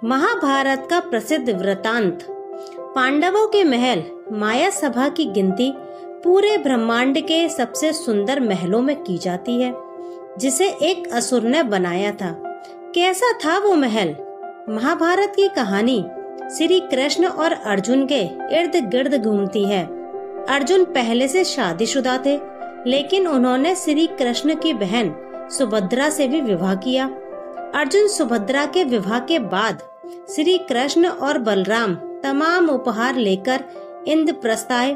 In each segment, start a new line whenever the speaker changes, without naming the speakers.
महाभारत का प्रसिद्ध वृतांत। पांडवों के महल माया सभा की गिनती पूरे ब्रह्मांड के सबसे सुंदर महलों में की जाती है, जिसे एक असुर ने बनाया था। कैसा था वो महल? महाभारत की कहानी श्री कृष्ण और अर्जुन के इर्द गिर्द घूमती है। अर्जुन पहले से शादीशुदा थे, लेकिन उन्होंने श्री कृष्ण की बहन सुभद्रा से भी विवाह किया। अर्जुन सुभद्रा के विवाह के बाद श्री कृष्ण और बलराम तमाम उपहार लेकर इंद्रप्रस्थ आए।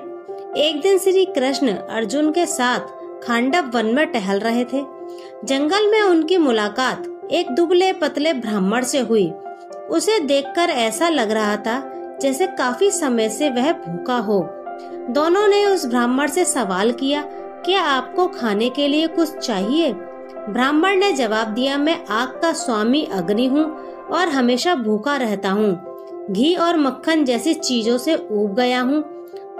एक दिन श्री कृष्ण अर्जुन के साथ खांडव वन में टहल रहे थे। जंगल में उनकी मुलाकात एक दुबले पतले ब्राह्मण से हुई। उसे देखकर ऐसा लग रहा था जैसे काफी समय से वह भूखा हो। दोनों ने उस ब्राह्मण से सवाल किया, क्या आपको खाने के लिए कुछ चाहिए? ब्राह्मण ने जवाब दिया, मैं आग का स्वामी अग्नि हूँ और हमेशा भूखा रहता हूँ। घी और मक्खन जैसी चीजों से ऊब गया हूँ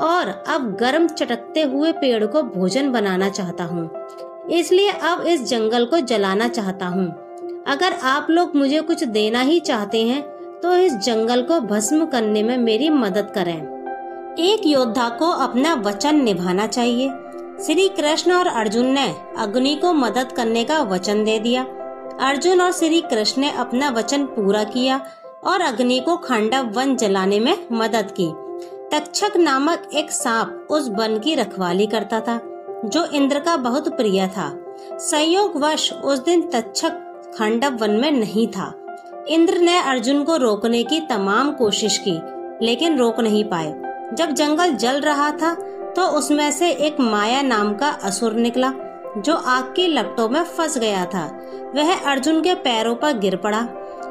और अब गर्म चटकते हुए पेड़ को भोजन बनाना चाहता हूँ, इसलिए अब इस जंगल को जलाना चाहता हूँ। अगर आप लोग मुझे कुछ देना ही चाहते हैं तो इस जंगल को भस्म करने में मेरी मदद करें। एक योद्धा को अपना वचन निभाना चाहिए। श्री कृष्ण और अर्जुन ने अग्नि को मदद करने का वचन दे दिया। अर्जुन और श्री कृष्ण ने अपना वचन पूरा किया और अग्नि को खांडव वन जलाने में मदद की। तक्षक नामक एक सांप उस वन की रखवाली करता था, जो इंद्र का बहुत प्रिय था। संयोगवश उस दिन तक्षक खांडव वन में नहीं था। इंद्र ने अर्जुन को रोकने की तमाम कोशिश की, लेकिन रोक नहीं पाए। जब जंगल जल रहा था तो उसमें से एक माया नाम का असुर निकला, जो आग की लपटों में फंस गया था। वह अर्जुन के पैरों पर गिर पड़ा।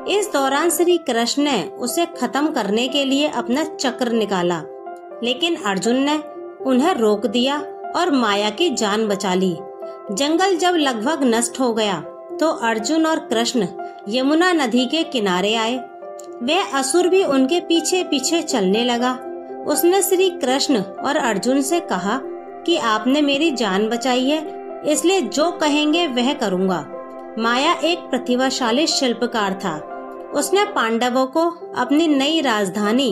इस दौरान श्री कृष्ण ने उसे खत्म करने के लिए अपना चक्र निकाला, लेकिन अर्जुन ने उन्हें रोक दिया और माया की जान बचा ली। जंगल जब लगभग नष्ट हो गया तो अर्जुन और कृष्ण यमुना नदी के किनारे आए। वह असुर भी उनके पीछे पीछे चलने लगा। उसने श्री कृष्ण और अर्जुन से कहा कि आपने मेरी जान बचाई है, इसलिए जो कहेंगे वह करूँगा। माया एक प्रतिभाशाली शिल्पकार था। उसने पांडवों को अपनी नई राजधानी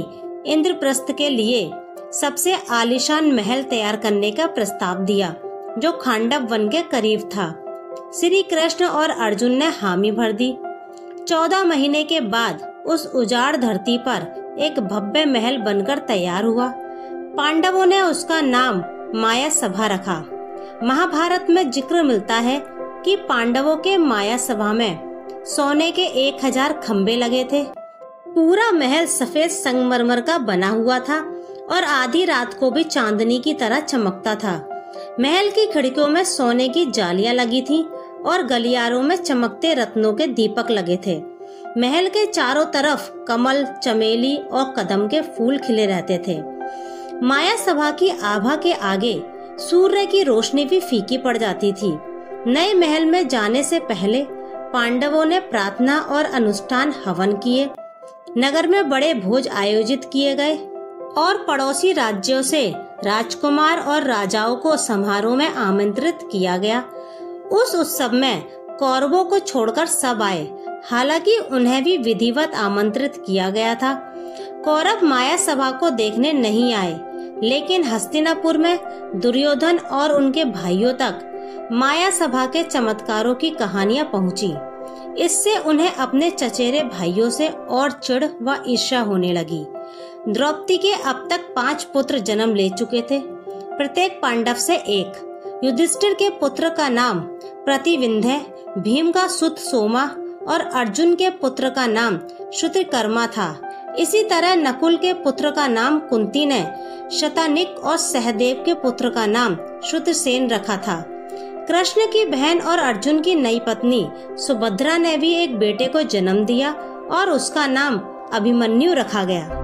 इंद्रप्रस्थ के लिए सबसे आलीशान महल तैयार करने का प्रस्ताव दिया, जो खांडव वन के करीब था। श्री कृष्ण और अर्जुन ने हामी भर दी। 14 महीने के बाद उस उजाड़ धरती पर एक भव्य महल बनकर तैयार हुआ। पांडवों ने उसका नाम माया सभा रखा। महाभारत में जिक्र मिलता है कि पांडवों के माया सभा में सोने के 1000 खंबे लगे थे। पूरा महल सफेद संगमरमर का बना हुआ था और आधी रात को भी चांदनी की तरह चमकता था। महल की खिड़कियों में सोने की जालियां लगी थी और गलियारों में चमकते रत्नों के दीपक लगे थे। महल के चारों तरफ कमल, चमेली और कदम के फूल खिले रहते थे। माया सभा की आभा के आगे सूर्य की रोशनी भी फीकी पड़ जाती थी। नए महल में जाने से पहले पांडवों ने प्रार्थना और अनुष्ठान हवन किए। नगर में बड़े भोज आयोजित किए गए और पड़ोसी राज्यों से राजकुमार और राजाओं को समारोह में आमंत्रित किया गया। उस उत्सव में कौरवों को छोड़कर सब आए, हालांकि उन्हें भी विधिवत आमंत्रित किया गया था। कौरव माया सभा को देखने नहीं आए, लेकिन हस्तिनापुर में दुर्योधन और उनके भाइयों तक माया सभा के चमत्कारों की कहानियां पहुंची। इससे उन्हें अपने चचेरे भाइयों से और चिढ़ व ईर्ष्या होने लगी। द्रौपदी के अब तक 5 पुत्र जन्म ले चुके थे, प्रत्येक पांडव से एक। युधिष्ठिर के पुत्र का नाम प्रतिविंध्य, भीम का सुत सोमा और अर्जुन के पुत्र का नाम श्रुतिकर्मा था। इसी तरह नकुल के पुत्र का नाम कुंती ने शतानिक और सहदेव के पुत्र का नाम श्रुतसेन रखा था। कृष्ण की बहन और अर्जुन की नई पत्नी सुभद्रा ने भी एक बेटे को जन्म दिया और उसका नाम अभिमन्यु रखा गया।